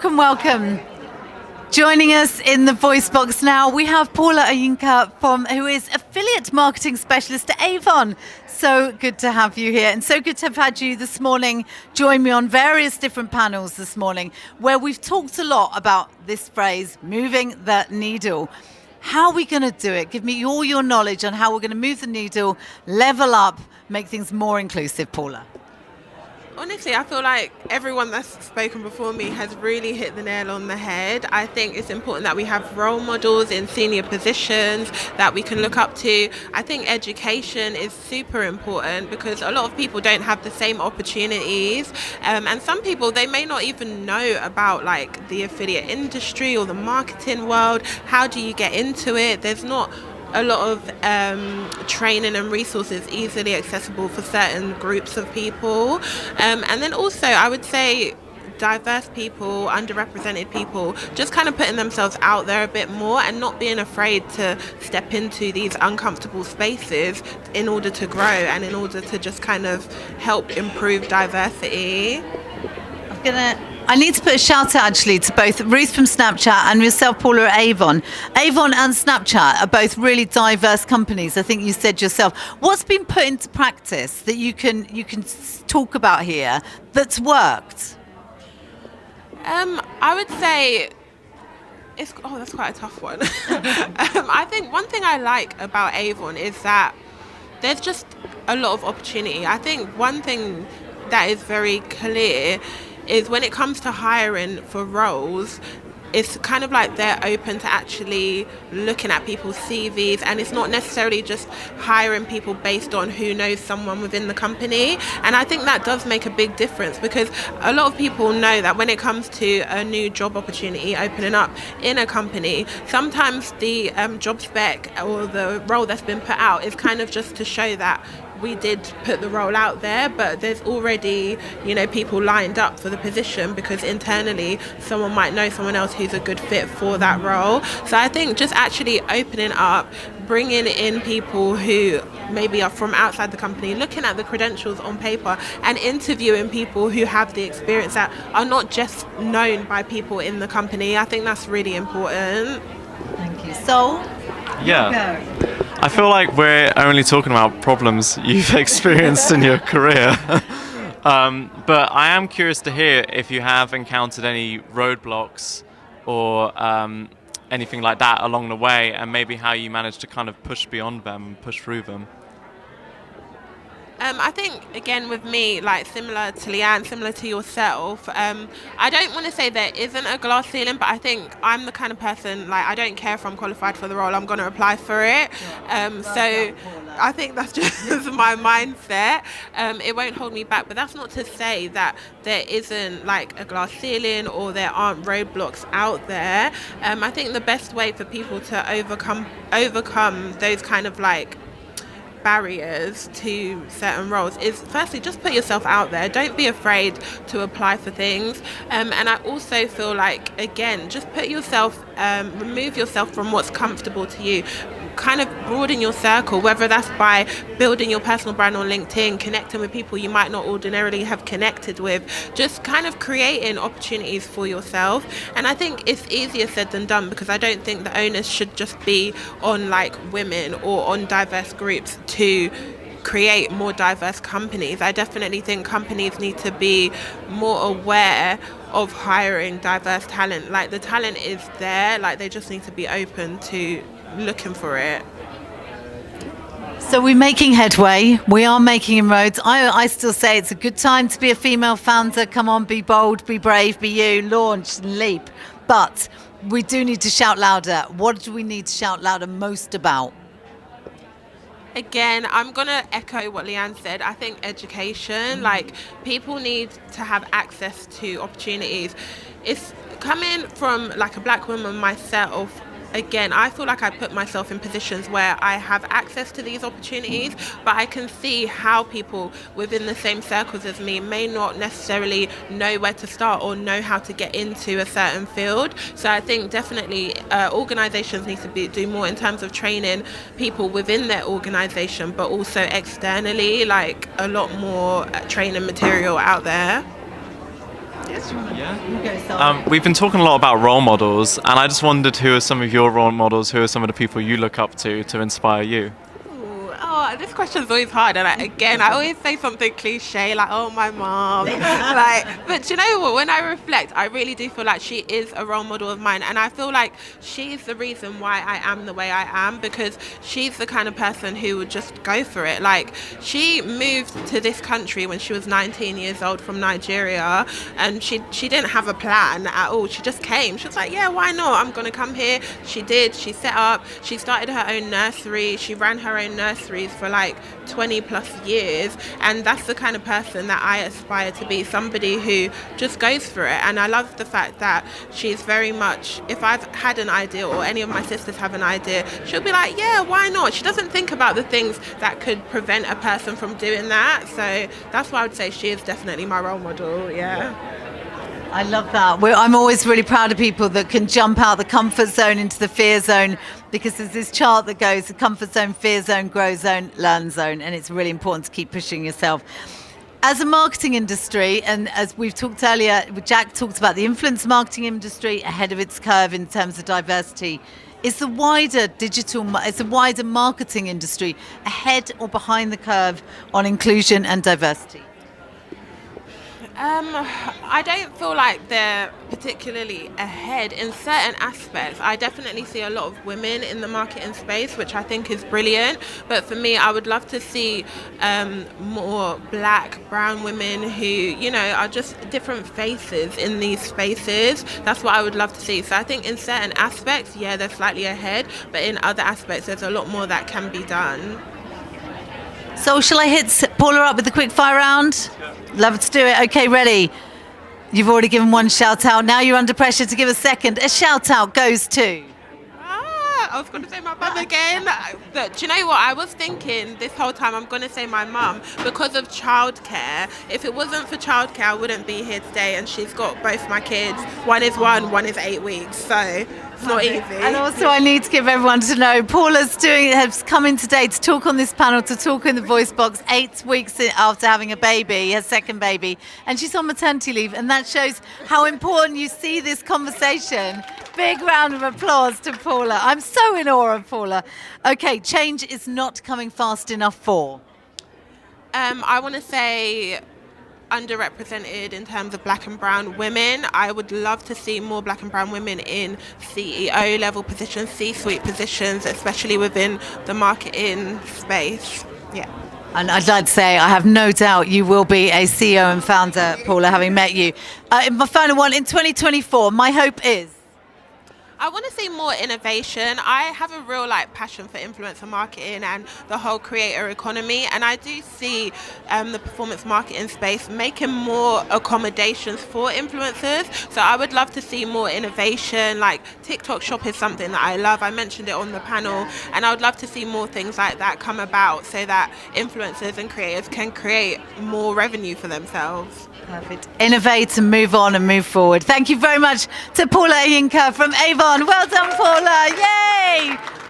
Welcome, welcome. Joining us in the voice box now, we have Paula Oyinkan, who is affiliate marketing specialist at Avon. So good to have you here, and so good to have had you this morning join me on various different panels this morning, where we've talked a lot about this phrase, moving the needle. How are we going to do it? Give me all your knowledge on how we're going to move the needle, level up, make things more inclusive, Paula. Honestly, I feel like everyone that's spoken before me has really hit the nail on the head. I think it's important that we have role models in senior positions that we can look up to. I think education is super important because a lot of people don't have the same opportunities. And some people, they may not even know about like the affiliate industry or the marketing world. How do you get into it? There's not a lot of training and resources easily accessible for certain groups of people. And then also, I would say diverse people, underrepresented people, just kind of putting themselves out there a bit more and not being afraid to step into these uncomfortable spaces in order to grow and in order to just kind of help improve diversity. I need to put a shout out actually to both Ruth from Snapchat and yourself, Paula, at Avon. Avon and Snapchat are both really diverse companies. I think you said yourself. What's been put into practice that you can talk about here that's worked? I would say that's quite a tough one. I think one thing I like about Avon is that there's just a lot of opportunity. I think one thing that is very clear is when it comes to hiring for roles, it's kind of like they're open to actually looking at people's CVs, and it's not necessarily just hiring people based on who knows someone within the company. And I think that does make a big difference because a lot of people know that when it comes to a new job opportunity opening up in a company, sometimes the job spec or the role that's been put out is kind of just to show that we did put the role out there, but there's already, people lined up for the position because internally someone might know someone else who's a good fit for that role. So I think just actually opening up, bringing in people who maybe are from outside the company, looking at the credentials on paper and interviewing people who have the experience that are not just known by people in the company. I think that's really important. Thank you. So, yeah. I feel like we're only talking about problems you've experienced in your career. But I am curious to hear if you have encountered any roadblocks or anything like that along the way, and maybe how you managed to kind of push beyond them and push through them. I think, again, with me, like similar to Leanne, similar to yourself, I don't want to say there isn't a glass ceiling, but I think I'm the kind of person, like, I don't care if I'm qualified for the role, I'm going to apply for it. So I think that's just my mindset. It won't hold me back, but that's not to say that there isn't like a glass ceiling or there aren't roadblocks out there. I think the best way for people to overcome those kind of like barriers to certain roles is firstly just put yourself out there. Don't be afraid to apply for things, and I also feel like, again, just put yourself remove yourself from what's comfortable to you. Kind of broaden your circle, whether that's by building your personal brand on LinkedIn, connecting with people you might not ordinarily have connected with, just kind of creating opportunities for yourself. And I think it's easier said than done because I don't think the onus should just be on like women or on diverse groups to create more diverse companies. I definitely think companies need to be more aware of hiring diverse talent. Like the talent is there, like they just need to be open to looking for it. So we're making headway. We are making inroads. I still say it's a good time to be a female founder. Come on, be bold, be brave, be you, launch, leap. But we do need to shout louder. What do we need to shout louder most about? Again, I'm going to echo what Leanne said. I think education, like people need to have access to opportunities. It's coming from like a black woman myself. Again, I feel like I put myself in positions where I have access to these opportunities, but I can see how people within the same circles as me may not necessarily know where to start or know how to get into a certain field. So I think definitely organizations need to do more in terms of training people within their organization, but also externally, like a lot more training material out there. We've been talking a lot about role models, and I just wondered who are some of your role models, who are some of the people you look up to inspire you? Oh, this question's always hard, and I always say something cliche like, "Oh, my mom." But you know what? When I reflect, I really do feel like she is a role model of mine, and I feel like she's the reason why I am the way I am, because she's the kind of person who would just go for it. Like, she moved to this country when she was 19 years old from Nigeria, and she didn't have a plan at all. She just came. She was like, "Yeah, why not? I'm gonna come here." She did. She set up. She started her own nursery. She ran her own nurseries for like 20 plus years, and that's the kind of person that I aspire to be, somebody who just goes for it. And I love the fact that she's very much, if I've had an idea or any of my sisters have an idea, she'll be like, yeah, why not? She doesn't think about the things that could prevent a person from doing that. So that's why I would say she is definitely my role model. Yeah. I love that. I'm always really proud of people that can jump out the comfort zone into the fear zone, because there's this chart that goes the comfort zone, fear zone, grow zone, learn zone, and it's really important to keep pushing yourself. As a marketing industry, and as we've talked earlier, Jack talked about the influence marketing industry ahead of its curve in terms of diversity. Is the wider marketing industry ahead or behind the curve on inclusion and diversity? I don't feel like they're particularly ahead in certain aspects. I definitely see a lot of women in the marketing space, which I think is brilliant. But for me, I would love to see more black, brown women who, you know, are just different faces in these spaces. That's what I would love to see. So I think in certain aspects, yeah, they're slightly ahead. But in other aspects, there's a lot more that can be done. So shall I hit Paula up with the quick fire round? Love to do it. Okay, ready? You've already given one shout out. Now you're under pressure to give a second. A shout out goes to... I was going to say my mum again. But do you know what? I was thinking this whole time I'm going to say my mum because of childcare. If it wasn't for childcare, I wouldn't be here today. And she's got both my kids. One is 1 is 8 weeks. So it's not easy. And also I need to give everyone to know, Paula's has come in today to talk on this panel, to talk in the voice box 8 weeks after having a baby, her second baby. And she's on maternity leave. And that shows how important you see this conversation. Big round of applause to Paula. I'm so in awe of Paula. Okay, change is not coming fast enough for? I want to say underrepresented in terms of black and brown women. I would love to see more black and brown women in CEO level positions, C-suite positions, especially within the marketing space. Yeah. And I'd like to say, I have no doubt you will be a CEO and founder, Paula, having met you. My final one, in 2024, my hope is? I want to see more innovation. I have a real passion for influencer marketing and the whole creator economy, and I do see the performance marketing space making more accommodations for influencers. So I would love to see more innovation. Like TikTok Shop is something that I love. I mentioned it on the panel, and I would love to see more things like that come about so that influencers and creators can create more revenue for themselves. Perfect. Innovate and move on and move forward. Thank you very much to Paula Oyinkan from Avon. Well done, Paula. Yay!